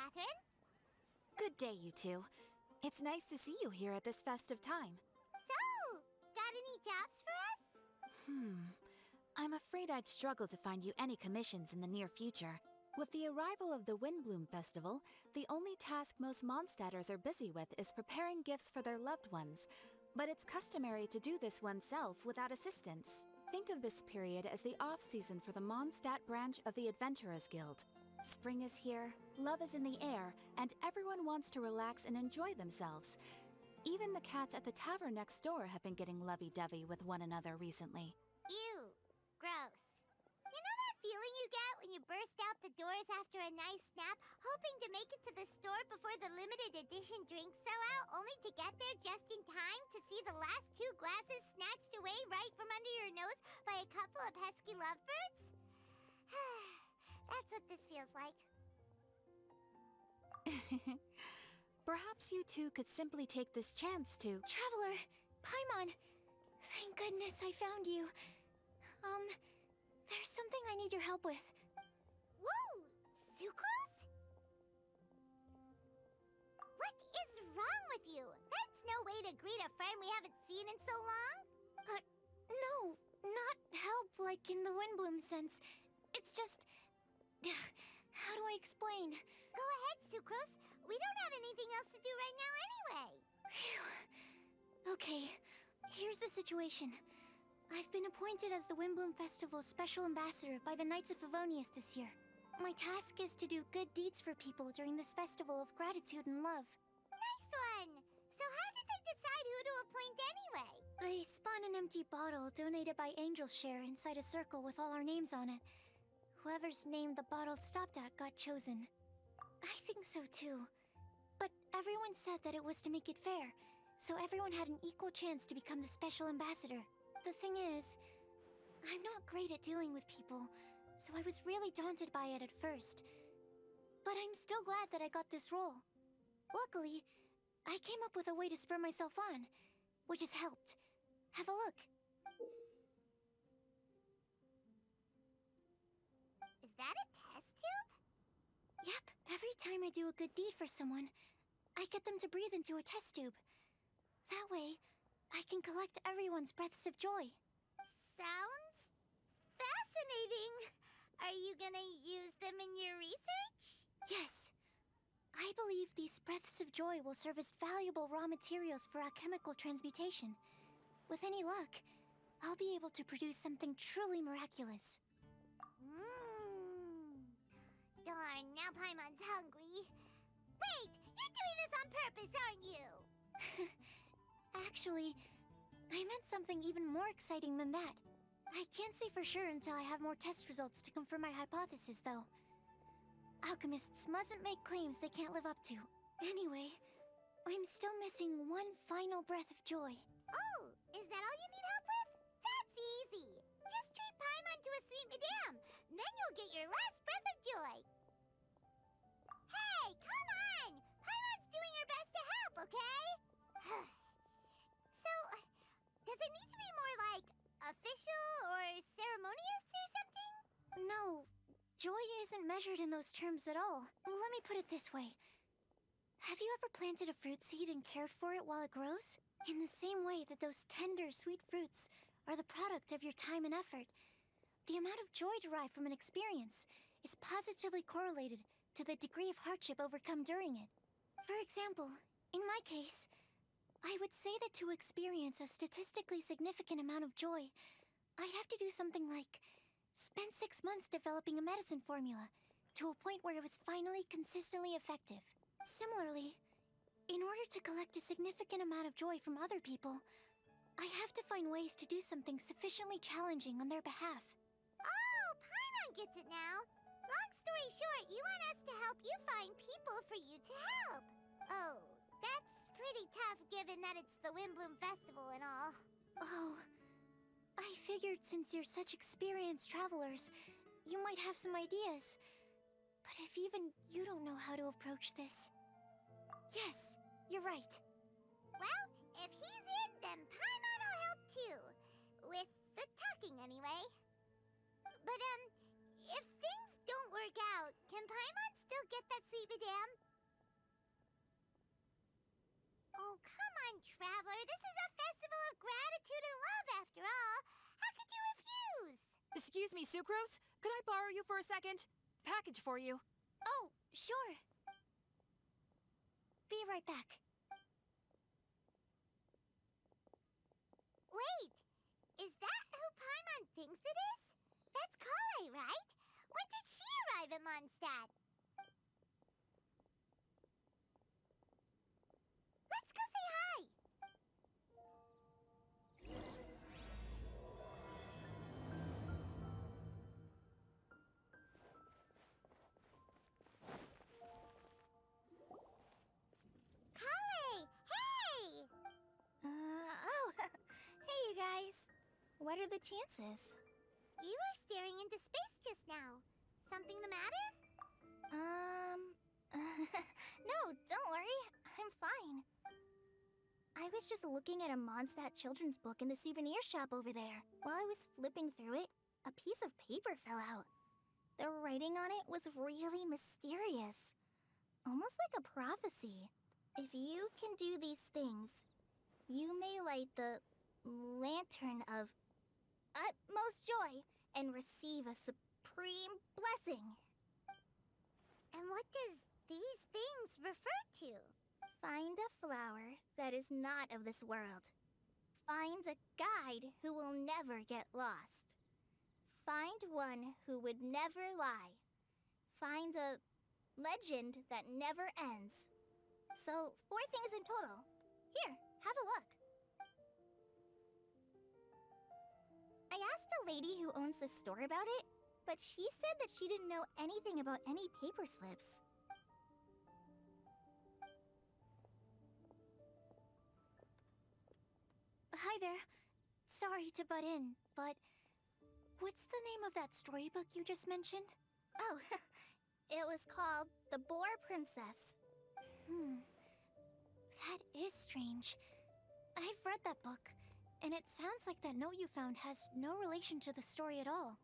Catherine. Good day, you two. It's nice to see you here at this festive time. So, got any jobs for us? I'm afraid I'd struggle to find you any commissions in the near future. With the arrival of the Windblume Festival, the only task most Mondstadters are busy with is preparing gifts for their loved ones. But it's customary to do this oneself without assistance. Think of this period as the off-season for the Mondstadt branch of the Adventurers Guild. Spring is here, love is in the air, and everyone wants to relax and enjoy themselves. Even the cats at the tavern next door have been getting lovey-dovey with one another recently. Ew, gross. You know that feeling you get when you burst out the doors after a nice nap, hoping to make it to the store before the limited edition drinks sell out, only to get there just in time to see the last 2 glasses snatched away right from under your nose by a couple of pesky lovebirds? That's what this feels like. Perhaps you two could simply take this chance to... Traveler! Paimon! Thank goodness I found you. There's something I need your help with. Whoa! Sucrose? What is wrong with you? That's no way to greet a friend we haven't seen in so long. No, not help like in the Windblume sense. It's just... How do I explain? Go ahead, Sucrose. We don't have anything else to do right now anyway. Phew. Okay, here's the situation. I've been appointed as the Windblume Festival's special ambassador by the Knights of Favonius this year. My task is to do good deeds for people during this festival of gratitude and love. Nice one! So how did they decide who to appoint anyway? They spun an empty bottle donated by Angel's Share inside a circle with all our names on it. Whoever's name the bottle stopped at got chosen. I think so too. But everyone said that it was to make it fair, so everyone had an equal chance to become the special ambassador. The thing is, I'm not great at dealing with people, so I was really daunted by it at first. But I'm still glad that I got this role. Luckily, I came up with a way to spur myself on, which has helped. Have a look. Is that a test tube? Yep, every time I do a good deed for someone, I get them to breathe into a test tube. That way, I can collect everyone's breaths of joy. Sounds fascinating. Are you gonna use them in your research? Yes. I believe these breaths of joy will serve as valuable raw materials for alchemical transmutation. With any luck, I'll be able to produce something truly miraculous. Darn, now Paimon's hungry. Wait, you're doing this on purpose, aren't you? Actually, I meant something even more exciting than that. I can't say for sure until I have more test results to confirm my hypothesis, though. Alchemists mustn't make claims they can't live up to. Anyway, I'm still missing one final breath of joy. Oh, is that all you need help with? That's easy. Just treat Paimon to a sweet madame. Then you'll get your last breath of joy. Hey, come on! Paimon's doing her best to help, okay? So, does it need to be more like official or ceremonious or something? No, joy isn't measured in those terms at all. Let me put it this way. Have you ever planted a fruit seed and cared for it while it grows? In the same way that those tender, sweet fruits are the product of your time and effort, the amount of joy derived from an experience is positively correlated to the degree of hardship overcome during it. For example, in my case, I would say that to experience a statistically significant amount of joy, I'd have to do something like spend 6 months developing a medicine formula to a point where it was finally consistently effective. Similarly, in order to collect a significant amount of joy from other people, I have to find ways to do something sufficiently challenging on their behalf. Oh, Paimon gets it now. Long story short, you want us to help you find people for you to help. Oh, that's pretty tough given that it's the Windblume Festival and all. Oh, I figured since you're such experienced travelers, you might have some ideas. But if even you don't know how to approach this... Yes, you're right. Well, if he's in, then Paimon will help too. With the talking, anyway. But, if things don't work out, can Paimon still get that sweet madame? me, Sucrose? Could I borrow you for a second? Package for you. Oh, sure. Be right back. Wait, is that who Paimon thinks it is? That's Kale, right? When did she arrive at Mondstadt? Let's go say hi! Kale! Hey! Oh, hey you guys. What are the chances? You were staring into space just now. Something the matter? No, don't worry. I'm fine. I was just looking at a Mondstadt children's book in the souvenir shop over there. While I was flipping through it, a piece of paper fell out. The writing on it was really mysterious. Almost like a prophecy. If you can do these things, you may light the lantern of utmost joy and receive a supreme blessing. And what does these things refer to? Find a flower that is not of this world. Find a guide who will never get lost. Find one who would never lie. Find a legend that never ends. So, 4 things in total. Here, have a look. I asked a lady who owns the store about it, but she said that she didn't know anything about any paper slips. Hi there. Sorry to butt in, but what's the name of that storybook you just mentioned? Oh, it was called The Boar Princess. That is strange. I've read that book, and it sounds like that note you found has no relation to the story at all.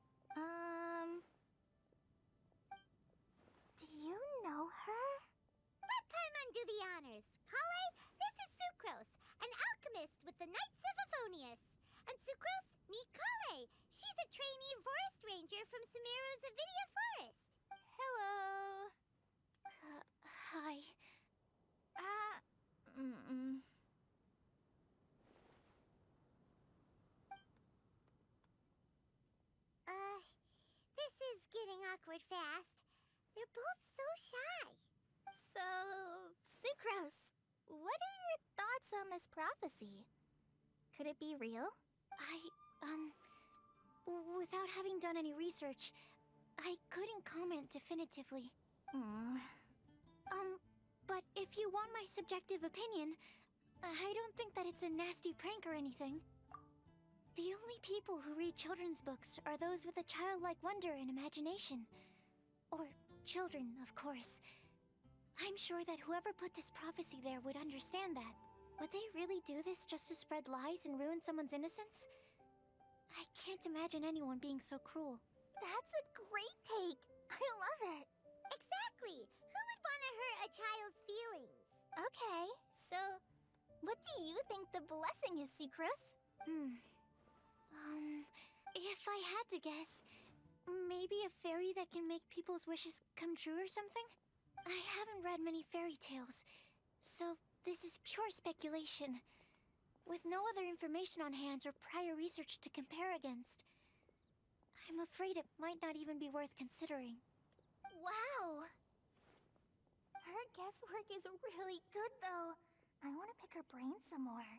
Do you know her? Let Paimon do the honors. Kale, this is Sucrose, an alchemist with the Knights of Favonius. And Sucrose, meet Kale. She's a trainee forest ranger from Sumeru's Avidia Forest. Hello. Hi. This is getting awkward fast. They're both so shy. So, Sucrose, what are your thoughts on this prophecy? Could it be real? Without having done any research, I couldn't comment definitively. But if you want my subjective opinion, I don't think that it's a nasty prank or anything. The only people who read children's books are those with a childlike wonder and imagination. Or children, of course. I'm sure that whoever put this prophecy there would understand that. Would they really do this just to spread lies and ruin someone's innocence? I can't imagine anyone being so cruel. That's a great take! I love it! Exactly! Who would want to hurt a child's feelings? Okay, so what do you think the blessing is, Sucrose? If I had to guess, maybe a fairy that can make people's wishes come true or something? I haven't read many fairy tales, so this is pure speculation. With no other information on hand or prior research to compare against, I'm afraid it might not even be worth considering. Wow! Her guesswork is really good, though. I want to pick her brain some more.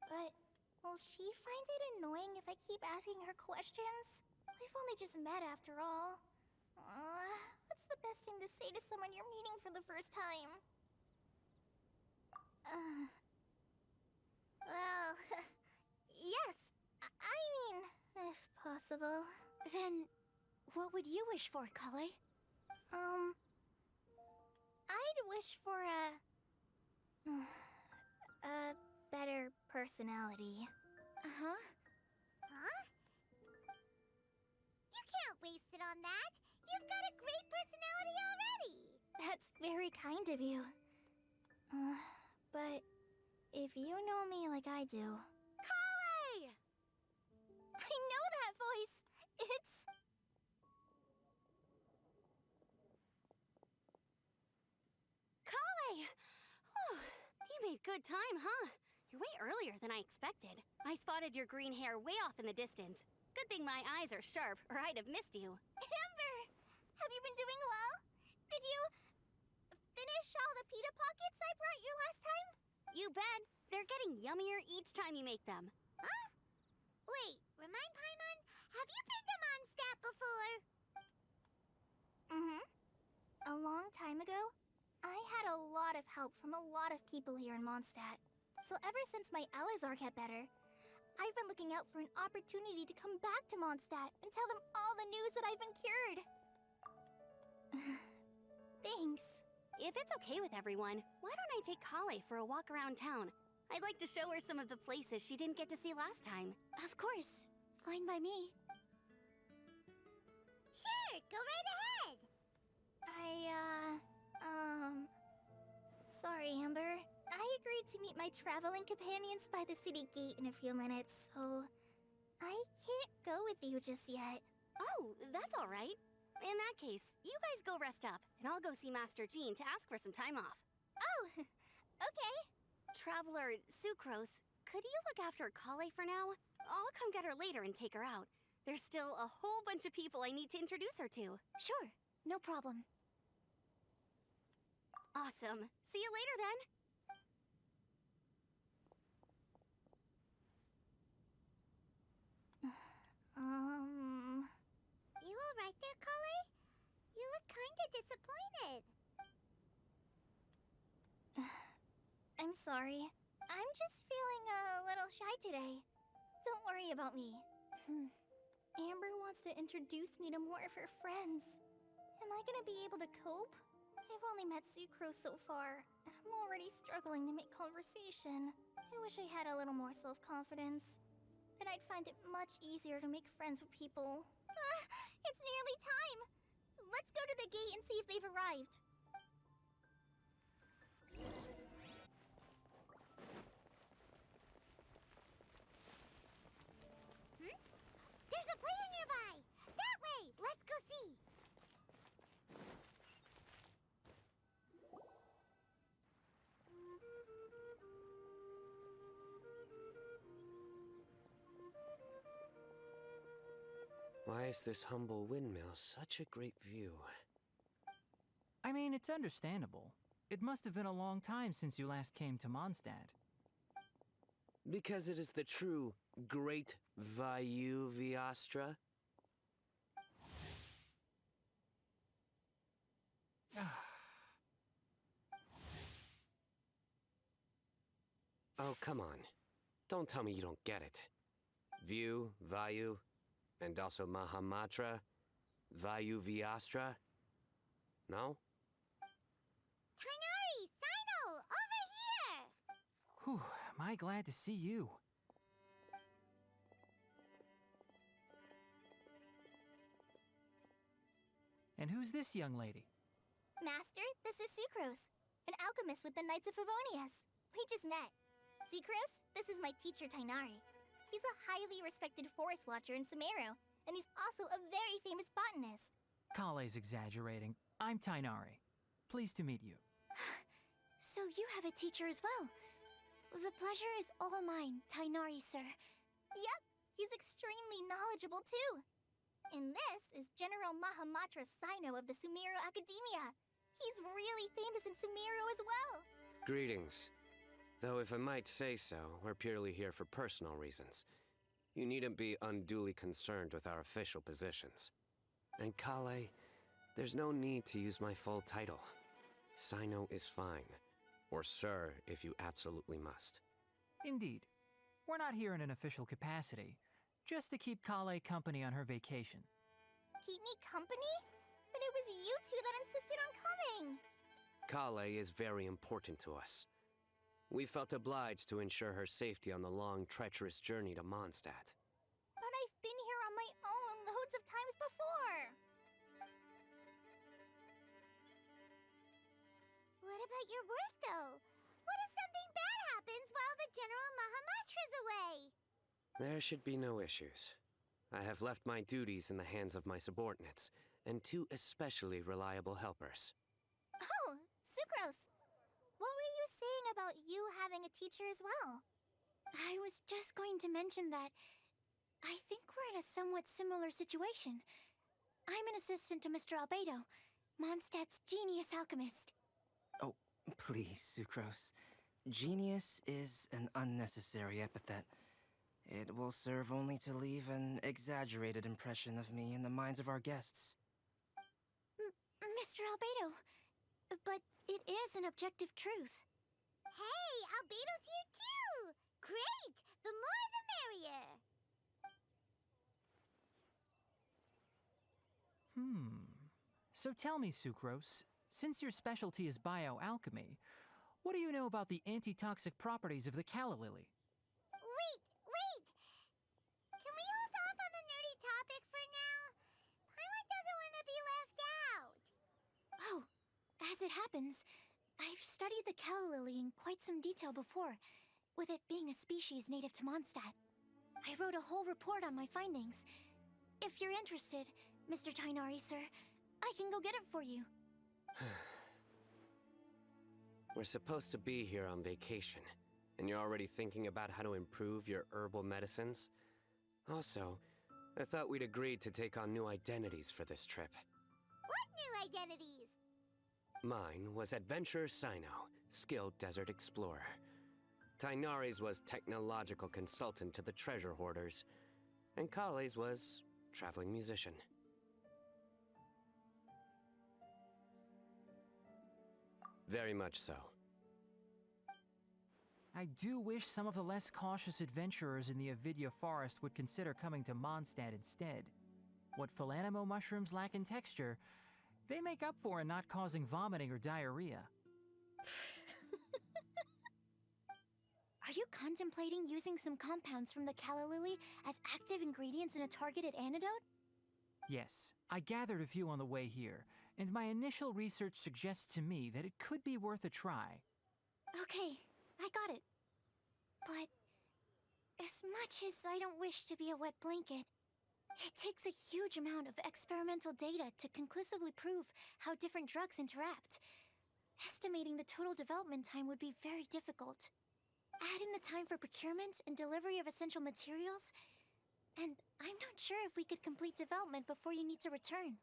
But will she find it annoying if I keep asking her questions? We've only just met after all. What's the best thing to say to someone you're meeting for the first time? Well, yes. I mean, if possible. Then, what would you wish for, Kale? I'd wish for a better personality. Huh? You can't waste it on that. You've got a great personality already. That's very kind of you. But if you know me like I do... Kale! I know that voice! It's made good time, huh? You're way earlier than I expected. I spotted your green hair way off in the distance. Good thing my eyes are sharp, or I'd have missed you. Amber, have you been doing well? Did you finish all the pita pockets I brought you last time? You bet. They're getting yummier each time you make them. Huh? Wait, remind Paimon, have you been to Mondstadt before? Mm-hmm. A long time ago, I had a lot of help from a lot of people here in Mondstadt. So ever since my Elazar got better, I've been looking out for an opportunity to come back to Mondstadt and tell them all the news that I've been cured. Thanks. If it's okay with everyone, why don't I take Kale for a walk around town? I'd like to show her some of the places she didn't get to see last time. Of course. Fine by me. Sure, go right ahead. Sorry, Amber. I agreed to meet my traveling companions by the city gate in a few minutes, so I can't go with you just yet. Oh, that's all right. In that case, you guys go rest up, and I'll go see Master Jean to ask for some time off. Oh, okay. Traveler Sucrose, could you look after Kale for now? I'll come get her later and take her out. There's still a whole bunch of people I need to introduce her to. Sure, no problem. Awesome. See you later then. You all right there, Kale? You look kinda disappointed. I'm sorry. I'm just feeling a little shy today. Don't worry about me. Amber wants to introduce me to more of her friends. Am I gonna be able to cope? I've only met Sucrose so far, and I'm already struggling to make conversation. I wish I had a little more self-confidence. Then I'd find it much easier to make friends with people. It's nearly time! Let's go to the gate and see if they've arrived. There's a player nearby! That way! Let's go see! Why is this humble windmill such a great view? I mean, it's understandable. It must have been a long time since you last came to Mondstadt. Because it is the true Great Vayu Viastra? Oh, come on. Don't tell me you don't get it. View, Vayu, and also Mahamatra, Vayu Viastra? No? Kainari! Sino! Over here! Whew, am I glad to see you. And who's this young lady? Master, this is Sucrose, an alchemist with the Knights of Favonius. We just met. Sucrose, this is my teacher Tainari. He's a highly respected forest watcher in Sumeru, and he's also a very famous botanist. Kale's exaggerating. I'm Tainari. Pleased to meet you. So you have a teacher as well. The pleasure is all mine, Tainari, sir. Yep, he's extremely knowledgeable too. And this is General Mahamatra Sino of the Sumeru Academia. He's really famous in Sumeru as well. Greetings. Though if I might say so, we're purely here for personal reasons. You needn't be unduly concerned with our official positions. And Kale, there's no need to use my full title. Sino is fine. Or sir, if you absolutely must. Indeed. We're not here in an official capacity, just to keep Kale company on her vacation. Keep me company? But it was you two that insisted on coming. Kale is very important to us. We felt obliged to ensure her safety on the long, treacherous journey to Mondstadt. But I've been here on my own loads of times before. What about your work, though? What if something bad happens while the General Mahamatra's away? There should be no issues. I have left my duties in the hands of my subordinates, and two especially reliable helpers. Oh, Sucrose. What were you saying about you having a teacher as well? I was just going to mention that I think we're in a somewhat similar situation. I'm an assistant to Mr. Albedo, Mondstadt's genius alchemist. Oh, please, Sucrose. Genius is an unnecessary epithet. It will serve only to leave an exaggerated impression of me in the minds of our guests. Mr. Albedo, but it is an objective truth. Hey, Albedo's here too! Great! The more the merrier! So tell me, Sucrose, since your specialty is bioalchemy, what do you know about the antitoxic properties of the calla lily? Wait! Can we hold off on the nerdy topic for now? Paimon doesn't want to be left out. Oh, as it happens, I've studied the calla lily in quite some detail before, with it being a species native to Mondstadt. I wrote a whole report on my findings. If you're interested, Mr. Tainari, sir, I can go get it for you. We're supposed to be here on vacation, and you're already thinking about how to improve your herbal medicines? Also, I thought we'd agreed to take on new identities for this trip. What new identities? Mine was Adventurer Sino, skilled desert explorer. Tainari's was technological consultant to the treasure hoarders, and Kale's was traveling musician. Very much so. I do wish some of the less cautious adventurers in the Avidya forest would consider coming to Mondstadt instead. What Philanimo mushrooms lack in texture, they make up for in not causing vomiting or diarrhea. Are you contemplating using some compounds from the calla lily as active ingredients in a targeted antidote? Yes, I gathered a few on the way here, and my initial research suggests to me that it could be worth a try. Okay, I got it. But as much as I don't wish to be a wet blanket, it takes a huge amount of experimental data to conclusively prove how different drugs interact. Estimating the total development time would be very difficult. Add in the time for procurement and delivery of essential materials, and I'm not sure if we could complete development before you need to return.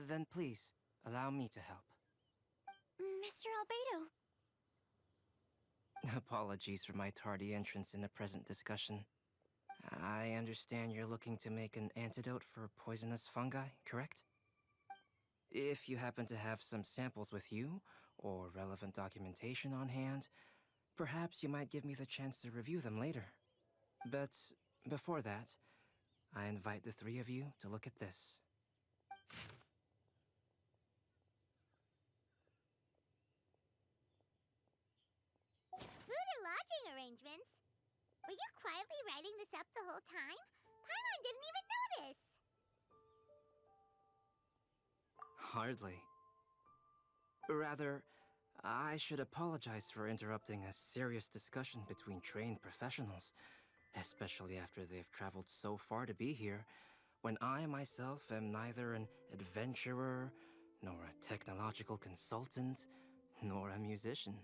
Then please, allow me to help. Mr. Albedo. Apologies for my tardy entrance in the present discussion. I understand you're looking to make an antidote for poisonous fungi, correct? If you happen to have some samples with you, or relevant documentation on hand, perhaps you might give me the chance to review them later. But before that, I invite the three of you to look at this. Food and lodging arrangements? Were you quietly writing this up the whole time? Paimon didn't even notice! Hardly. Rather, I should apologize for interrupting a serious discussion between trained professionals, especially after they've traveled so far to be here, when I myself am neither an adventurer, nor a technological consultant, nor a musician.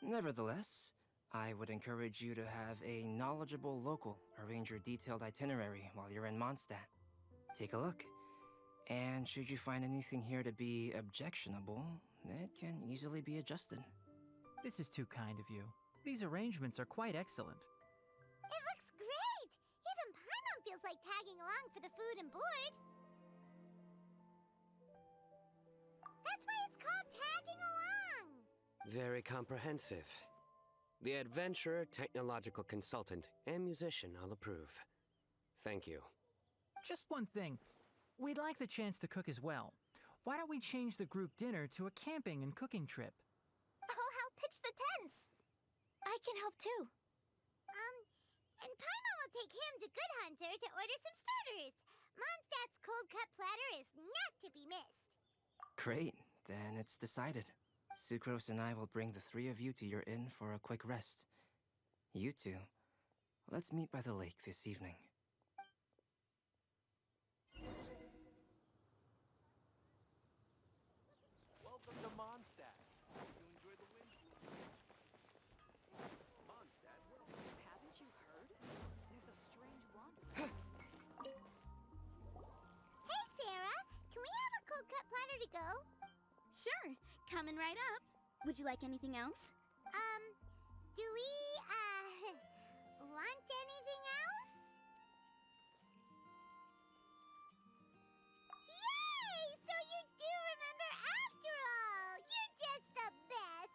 Nevertheless, I would encourage you to have a knowledgeable local arrange your detailed itinerary while you're in Mondstadt. Take a look, and should you find anything here to be objectionable, it can easily be adjusted. This is too kind of you. These arrangements are quite excellent. It looks great! Even Paimon feels like tagging along for the food and board. That's why it's called tagging along! Very comprehensive. The adventurer, technological consultant, and musician I'll approve. Thank you. Just one thing. We'd like the chance to cook as well. Why don't we change the group dinner to a camping and cooking trip? I'll help pitch the tents! I can help too. And Paimon will take him to Good Hunter to order some starters. Mondstadt's cold cut platter is not to be missed. Great, then it's decided. Sucrose and I will bring the three of you to your inn for a quick rest. You two, let's meet by the lake this evening. Sure, coming right up. Would you like anything else? Do we, want anything else? Yay! So you do remember after all! You're just the best!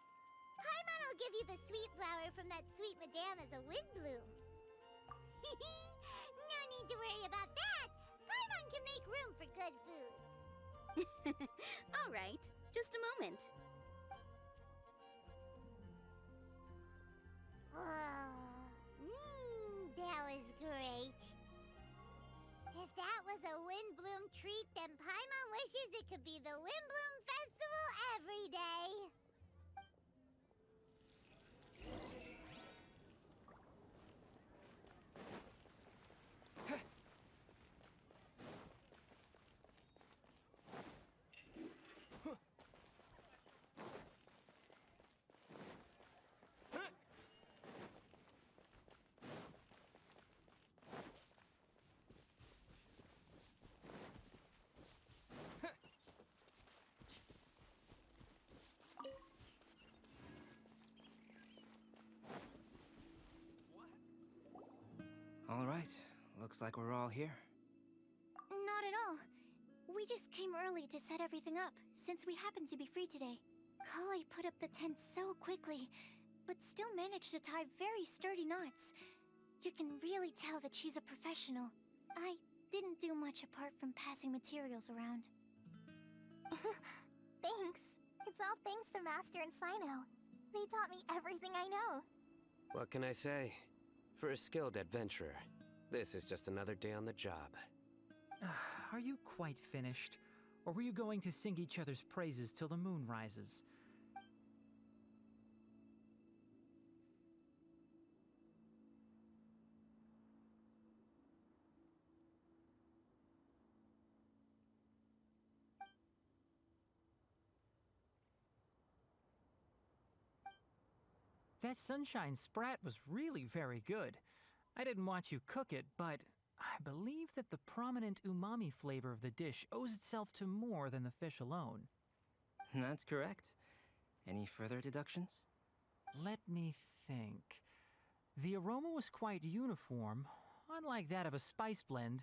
Paimon will give you the sweet flower from that sweet madame as a windbloom. No need to worry about that! Paimon can make room for good food. All right, just a moment. That was great. If that was a Windbloom treat, then Paimon wishes it could be the Windbloom Festival every day. All right, looks like we're all here. Not at all. We just came early to set everything up, since we happen to be free today. Kale put up the tent so quickly, but still managed to tie very sturdy knots. You can really tell that she's a professional. I didn't do much apart from passing materials around. Thanks. It's all thanks to Master and Sino. They taught me everything I know. What can I say? For a skilled adventurer, this is just another day on the job. Are you quite finished? Or were you going to sing each other's praises till the moon rises? That sunshine sprat was really very good. I didn't watch you cook it, but I believe that the prominent umami flavor of the dish owes itself to more than the fish alone. That's correct. Any further deductions? Let me think. The aroma was quite uniform. Unlike that of a spice blend,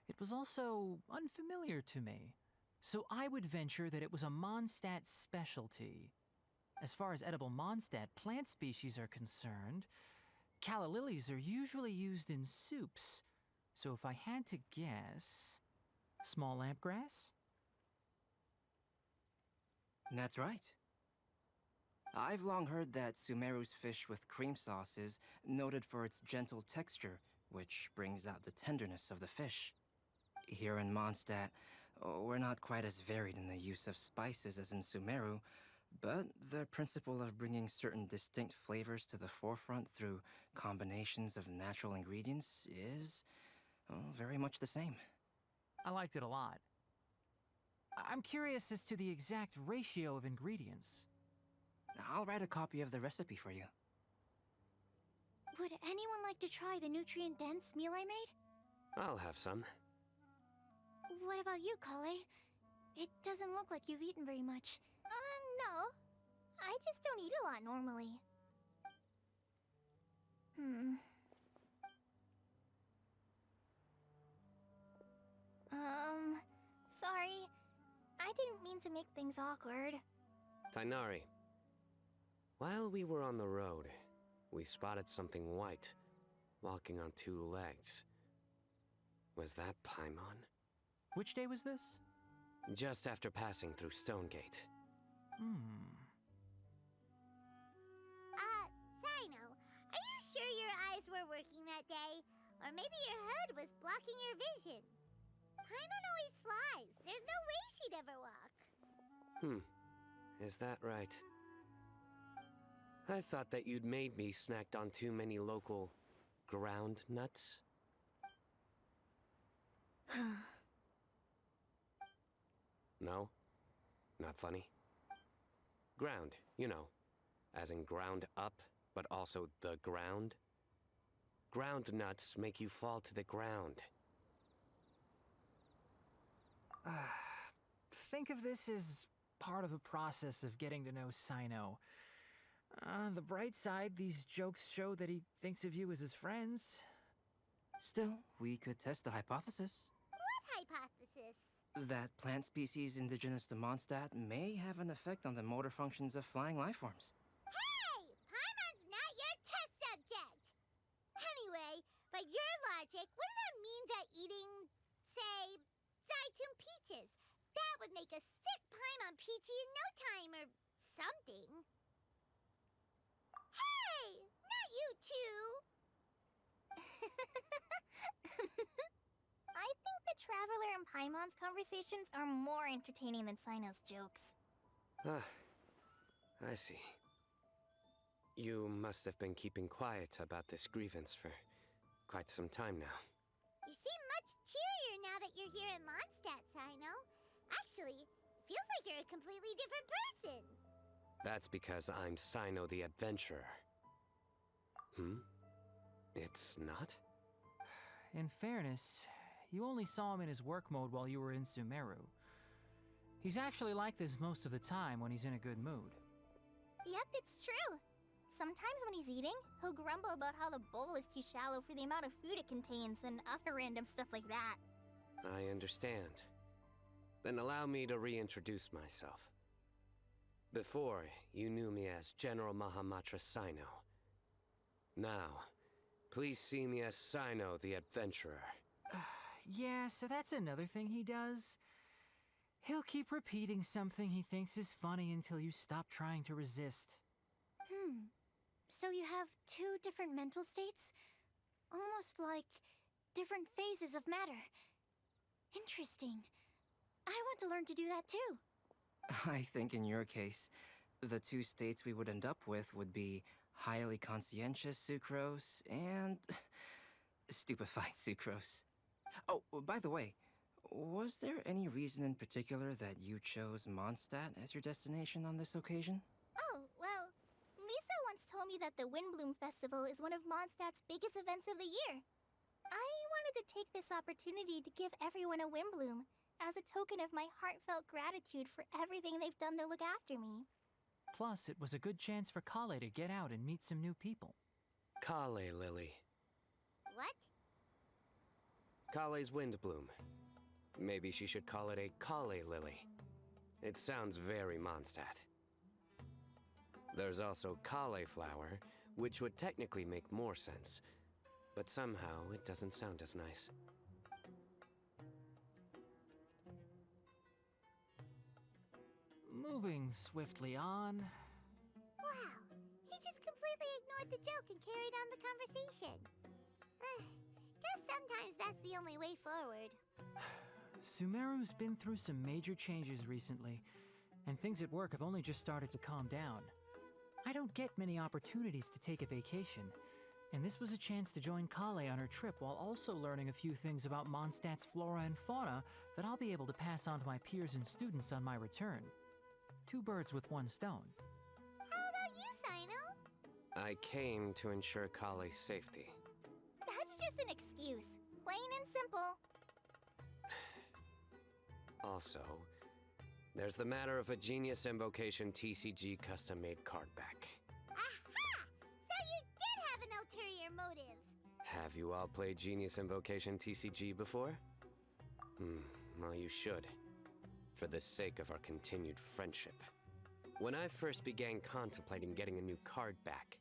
it was also unfamiliar to me. So I would venture that it was a Mondstadt specialty. As far as edible Mondstadt plant species are concerned, calla lilies are usually used in soups. So if I had to guess... small lampgrass? That's right. I've long heard that Sumeru's fish with cream sauce is noted for its gentle texture, which brings out the tenderness of the fish. Here in Mondstadt, we're not quite as varied in the use of spices as in Sumeru, but the principle of bringing certain distinct flavors to the forefront through combinations of natural ingredients is very much the same. I liked it a lot. I'm curious as to the exact ratio of ingredients. I'll write a copy of the recipe for you. Would anyone like to try the nutrient-dense meal I made? I'll have some. What about you, Kale? It doesn't look like you've eaten very much. No. I just don't eat a lot normally. Sorry. I didn't mean to make things awkward. Tainari. While we were on the road, we spotted something white, walking on two legs. Was that Paimon? Which day was this? Just after passing through Stonegate. Sino, are you sure your eyes were working that day? Or maybe your hood was blocking your vision? Paimon always flies. There's no way she'd ever walk. Is that right? I thought that you'd made me snacked on too many local ground nuts. No? Not funny? Ground, you know. As in ground up, but also the ground. Ground nuts make you fall to the ground. Think of this as part of the process of getting to know Sino. The bright side, these jokes show that he thinks of you as his friends. Still, we could test the hypothesis What hypothesis? that plant species indigenous to Mondstadt may have an effect on the motor functions of flying lifeforms. Hey! Paimon's not your test subject! Anyway, by your logic, wouldn't that mean that eating, say, Zaitun peaches, that would make a sick Paimon peachy in no time or something? Hey! Not you two! I think the Traveler and Paimon's conversations are more entertaining than Sino's jokes. Ah, I see. You must have been keeping quiet about this grievance for quite some time now. You seem much cheerier now that you're here in Mondstadt, Sino. Actually, it feels like you're a completely different person. That's because I'm Sino the Adventurer. It's not? In fairness, you only saw him in his work mode while you were in Sumeru. He's actually like this most of the time when he's in a good mood. Yep, it's true. Sometimes when he's eating, he'll grumble about how the bowl is too shallow for the amount of food it contains and other random stuff like that. I understand. Then allow me to reintroduce myself. Before, you knew me as General Mahamatra Sino. Now, please see me as Sino the Adventurer. Yeah, so that's another thing he does. He'll keep repeating something he thinks is funny until you stop trying to resist. So you have two different mental states? Almost like different phases of matter. Interesting. I want to learn to do that too. I think in your case, the two states we would end up with would be highly conscientious sucrose and stupefied sucrose. Oh, by the way, was there any reason in particular that you chose Mondstadt as your destination on this occasion? Oh, well, Lisa once told me that the Windblume Festival is one of Mondstadt's biggest events of the year. I wanted to take this opportunity to give everyone a Windblume as a token of my heartfelt gratitude for everything they've done to look after me. Plus, it was a good chance for Kale to get out and meet some new people. Kale Lily. What? Kale's Windblume. Maybe she should call it a Kale Lily. It sounds very Mondstadt. There's also Cauliflower, which would technically make more sense, but somehow it doesn't sound as nice. Moving swiftly on. Wow, he just completely ignored the joke and carried on the conversation. Guess sometimes that's the only way forward. Sumeru's been through some major changes recently, and things at work have only just started to calm down. I don't get many opportunities to take a vacation, and this was a chance to join Kale on her trip while also learning a few things about Mondstadt's flora and fauna that I'll be able to pass on to my peers and students on my return. Two birds with one stone. How about you, Sino? I came to ensure Kale's safety. That's just an excuse. Plain and simple. Also, there's the matter of a Genius Invocation TCG custom-made card back. Aha! So you did have an ulterior motive. Have you all played Genius Invocation TCG before? Well, you should. For the sake of our continued friendship. When I first began contemplating getting a new card back,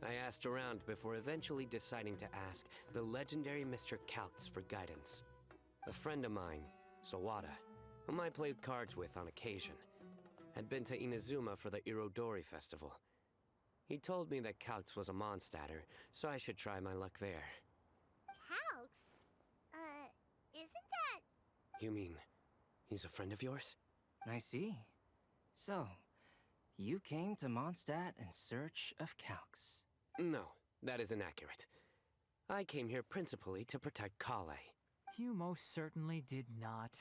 I asked around before eventually deciding to ask the legendary Mr. Calx for guidance. A friend of mine, Sawada, whom I played cards with on occasion, had been to Inazuma for the Irodori festival. He told me that Calx was a Mondstadter, so I should try my luck there. Calx? Isn't that... You mean, he's a friend of yours? I see. So, you came to Mondstadt in search of Calx. No, that is inaccurate. I came here principally to protect Kale. You most certainly did not.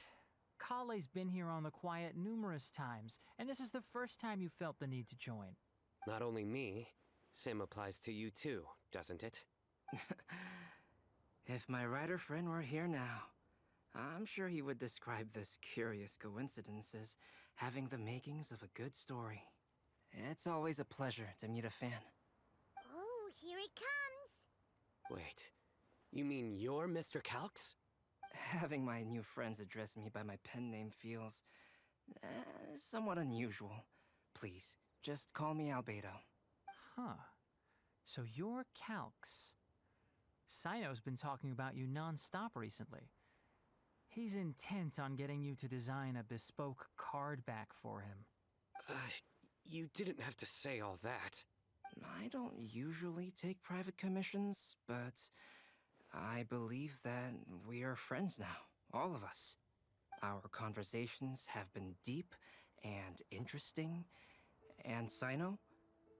Kale's been here on the quiet numerous times, and this is the first time you felt the need to join. Not only me, same applies to you too, doesn't it? If my writer friend were here now, I'm sure he would describe this curious coincidence as having the makings of a good story. It's always a pleasure to meet a fan. Oh, here it comes. Wait, you mean you're Mr. Calx? Having my new friends address me by my pen name feels somewhat unusual. Please, just call me Albedo. Huh. So you're Calx. Sino's been talking about you non-stop recently. He's intent on getting you to design a bespoke card back for him. You didn't have to say all that. I don't usually take private commissions, but I believe that we are friends now, all of us. Our conversations have been deep and interesting, and Sino,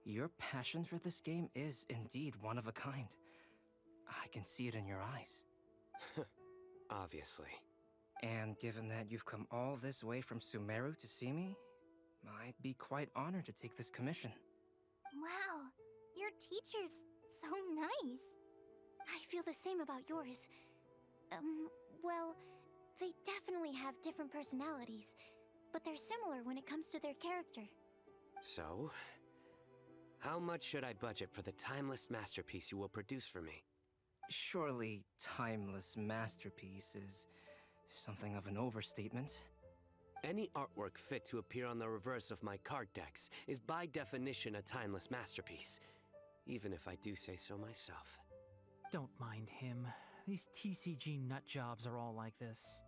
your passion for this game is indeed one of a kind. I can see it in your eyes. Obviously. And given that you've come all this way from Sumeru to see me, I'd be quite honored to take this commission. Wow, your teacher's so nice. I feel the same about yours. Well, they definitely have different personalities, but they're similar when it comes to their character. So, how much should I budget for the timeless masterpiece you will produce for me? Surely, timeless masterpiece is something of an overstatement. Any artwork fit to appear on the reverse of my card decks is by definition a timeless masterpiece, even if I do say so myself. Don't mind him. These TCG nutjobs are all like this.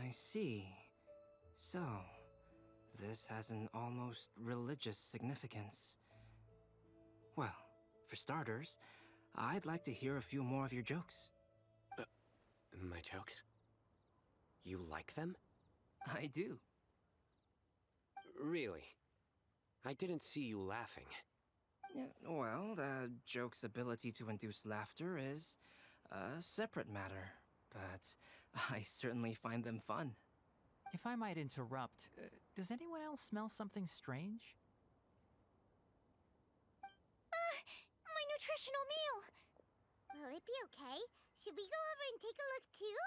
I see. So, this has an almost religious significance. Well, for starters, I'd like to hear a few more of your jokes. My jokes? You like them? I do. Really? I didn't see you laughing. Yeah, well, the joke's ability to induce laughter is a separate matter, but I certainly find them fun. If I might interrupt, does anyone else smell something strange? My nutritional meal! Will it be okay? Should we go over and take a look too?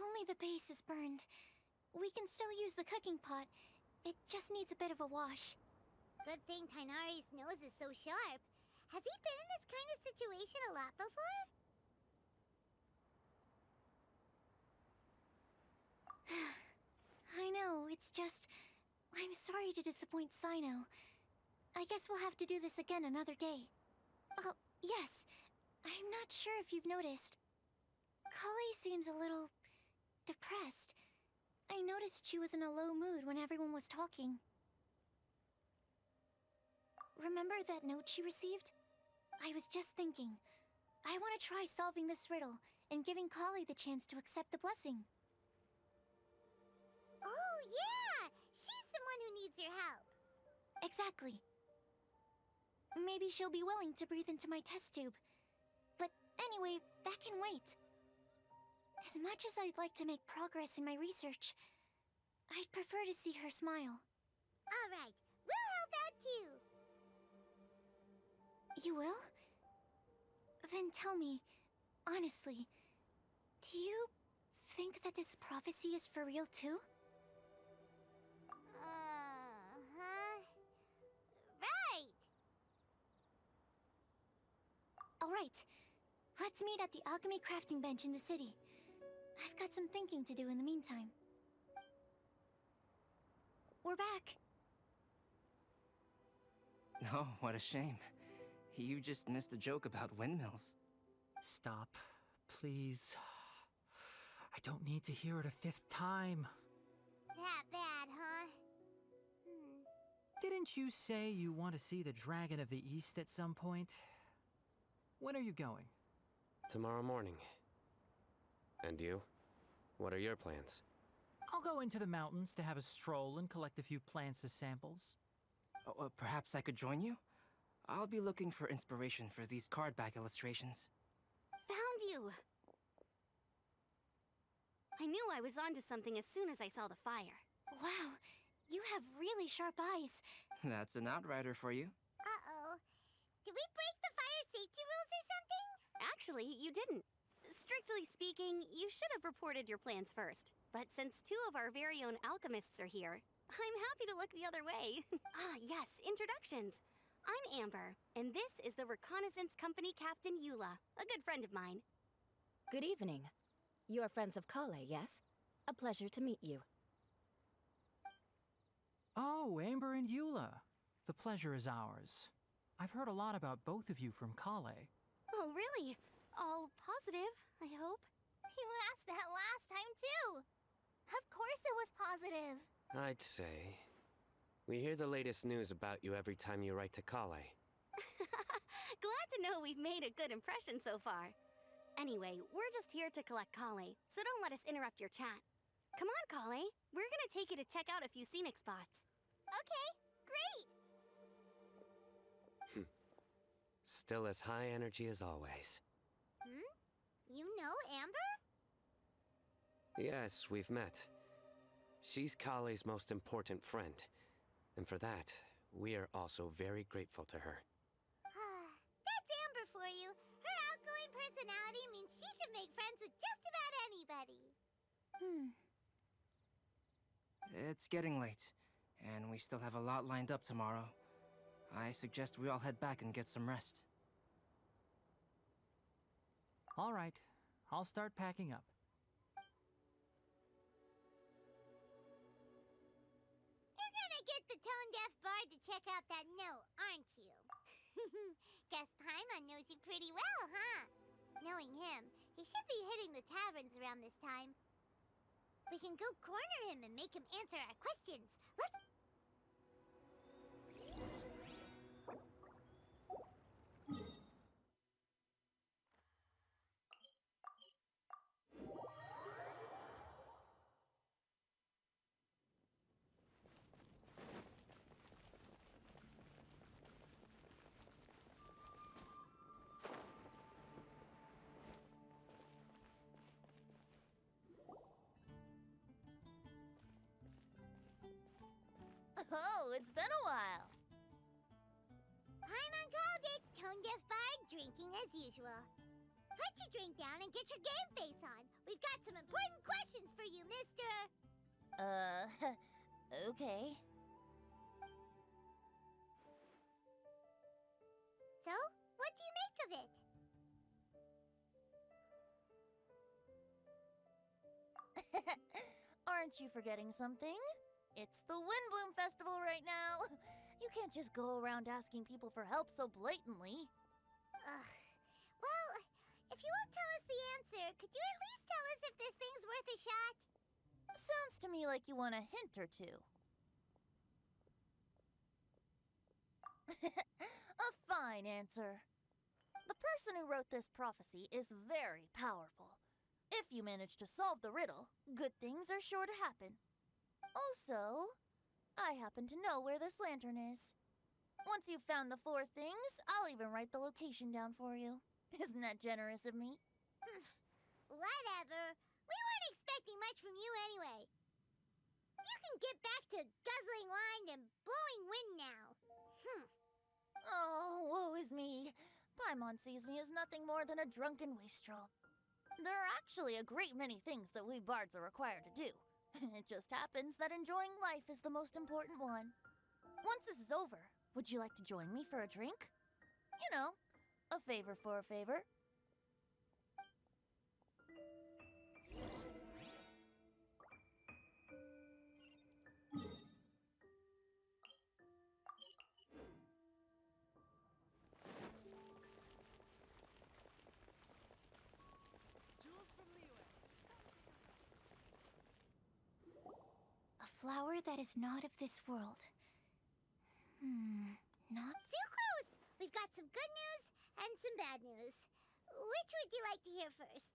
Only the base is burned. We can still use the cooking pot. It just needs a bit of a wash. Good thing Tainari's nose is so sharp. Has he been in this kind of situation a lot before? I know, it's just... I'm sorry to disappoint Sino. I guess we'll have to do this again another day. Oh, yes. I'm not sure if you've noticed. Kali seems a little... depressed. I noticed she was in a low mood when everyone was talking. Remember that note she received? I was just thinking. I want to try solving this riddle and giving Kali the chance to accept the blessing. Oh, yeah! She's someone who needs your help. Exactly. Maybe she'll be willing to breathe into my test tube. But anyway, that can wait. As much as I'd like to make progress in my research, I'd prefer to see her smile. All right, we'll help out too. You will? Then tell me, honestly, do you think that this prophecy is for real too? Right. Alright, let's meet at the alchemy crafting bench in the city. I've got some thinking to do in the meantime. We're back. Oh, what a shame. You just missed a joke about windmills. Stop, please. I don't need to hear it a fifth time. That bad, huh? Didn't you say you want to see the Dragon of the East at some point? When are you going? Tomorrow morning. And you? What are your plans? I'll go into the mountains to have a stroll and collect a few plants as samples. Oh, perhaps I could join you? I'll be looking for inspiration for these card back illustrations. Found you! I knew I was onto something as soon as I saw the fire. Wow, you have really sharp eyes. That's an outrider for you. Did we break the fire safety rules or something? Actually, you didn't. Strictly speaking, you should have reported your plans first. But since two of our very own alchemists are here, I'm happy to look the other way. Yes, introductions. I'm Amber, and this is the Reconnaissance Company Captain Eula, a good friend of mine. Good evening. You are friends of Kale, yes? A pleasure to meet you. Oh, Amber and Eula. The pleasure is ours. I've heard a lot about both of you from Kale. Oh, really? All positive, I hope? You asked that last time, too. Of course it was positive. I'd say. We hear the latest news about you every time you write to Kale. Glad to know we've made a good impression so far. Anyway, we're just here to collect Kale, so don't let us interrupt your chat. Come on, Kale. We're gonna take you to check out a few scenic spots. Okay, great. Still as high energy as always. You know Amber? Yes, we've met. She's Kale's most important friend. And for that, we are also very grateful to her. That's Amber for you. Her outgoing personality means she can make friends with just about anybody. It's getting late, and we still have a lot lined up tomorrow. I suggest we all head back and get some rest. All right, I'll start packing up. You're gonna get the tone-deaf bard to check out that note, aren't you? Guess Paimon knows you pretty well, huh? Knowing him, he should be hitting the taverns around this time. We can go corner him and make him answer our questions. Let's... Oh, it's been a while. Paimon called it. Tone-deaf bard drinking as usual. Put your drink down and get your game face on. We've got some important questions for you, mister. Okay. So, what do you make of it? Aren't you forgetting something? It's the Windblume Festival right now. You can't just go around asking people for help so blatantly. Well, if you won't tell us the answer, could you at least tell us if this thing's worth a shot? Sounds to me like you want a hint or two. A fine answer. The person who wrote this prophecy is very powerful. If you manage to solve the riddle, good things are sure to happen. Also, I happen to know where this lantern is. Once you've found the 4 things, I'll even write the location down for you. Isn't that generous of me? Whatever. We weren't expecting much from you anyway. You can get back to guzzling wine and blowing wind now. Oh, woe is me. Paimon sees me as nothing more than a drunken wastrel. There are actually a great many things that we bards are required to do. It just happens that enjoying life is the most important one. Once this is over, would you like to join me for a drink? You know, a favor for a favor. A flower that is not of this world. Not... Sucrose! We've got some good news and some bad news. Which would you like to hear first?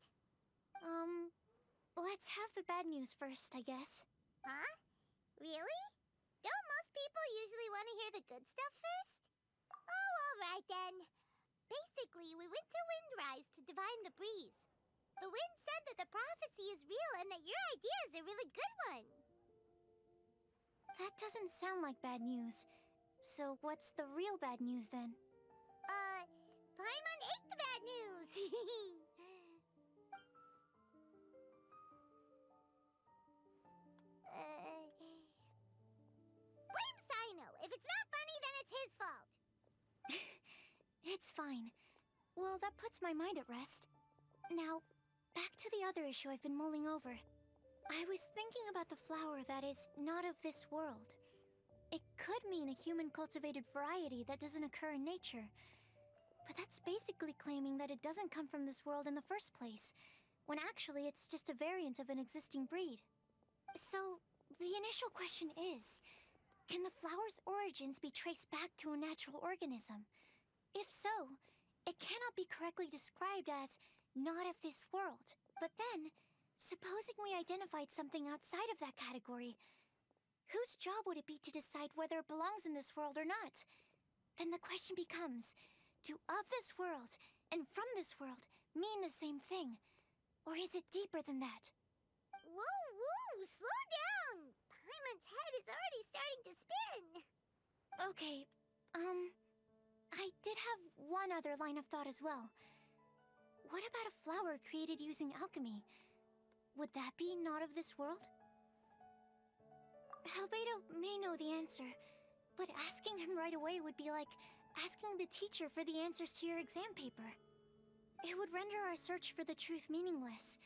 Let's have the bad news first, I guess. Huh? Really? Don't most people usually want to hear the good stuff first? Oh, alright then. Basically, we went to Windrise to divine the breeze. The wind said that the prophecy is real and that your idea is a really good one. That doesn't sound like bad news. So what's the real bad news then? Paimon ate the bad news! Blame Sino! If it's not funny, then it's his fault! It's fine. Well, that puts my mind at rest. Now, back to the other issue I've been mulling over. I was thinking about the flower that is not of this world. It could mean a human-cultivated variety that doesn't occur in nature. But that's basically claiming that it doesn't come from this world in the first place, when actually it's just a variant of an existing breed. So, the initial question is, can the flower's origins be traced back to a natural organism? If so, it cannot be correctly described as not of this world. But then, supposing we identified something outside of that category, whose job would it be to decide whether it belongs in this world or not? Then the question becomes, do of this world and from this world mean the same thing? Or is it deeper than that? Whoa, whoa, slow down! Paimon's head is already starting to spin! Okay, I did have one other line of thought as well. What about a flower created using alchemy? Would that be not of this world? Albedo may know the answer, but asking him right away would be like asking the teacher for the answers to your exam paper. It would render our search for the truth meaningless.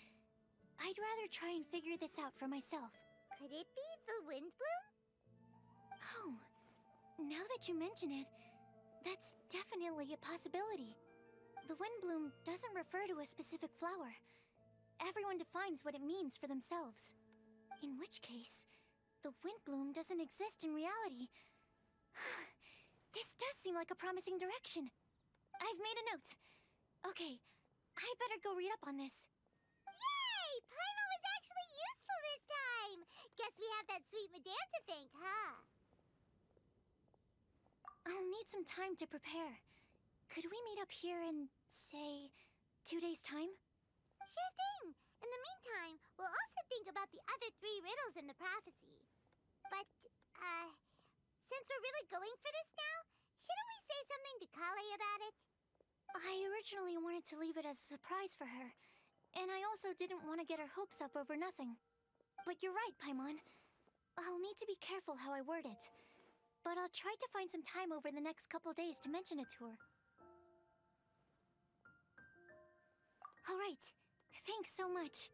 I'd rather try and figure this out for myself. Could it be the Windblume? Oh, now that you mention it, that's definitely a possibility. The Windblume doesn't refer to a specific flower. Everyone defines what it means for themselves. In which case, the Windblume doesn't exist in reality. This does seem like a promising direction. I've made a note. Okay, I better go read up on this. Yay! Paimon was actually useful this time! Guess we have that sweet madame to thank, huh? I'll need some time to prepare. Could we meet up here in, say, 2 days' time? Sure thing! In the meantime, we'll also think about the other 3 riddles in the prophecy. But, since we're really going for this now, shouldn't we say something to Kale about it? I originally wanted to leave it as a surprise for her, and I also didn't want to get her hopes up over nothing. But you're right, Paimon. I'll need to be careful how I word it. But I'll try to find some time over the next couple days to mention it to her. All right. Thanks so much.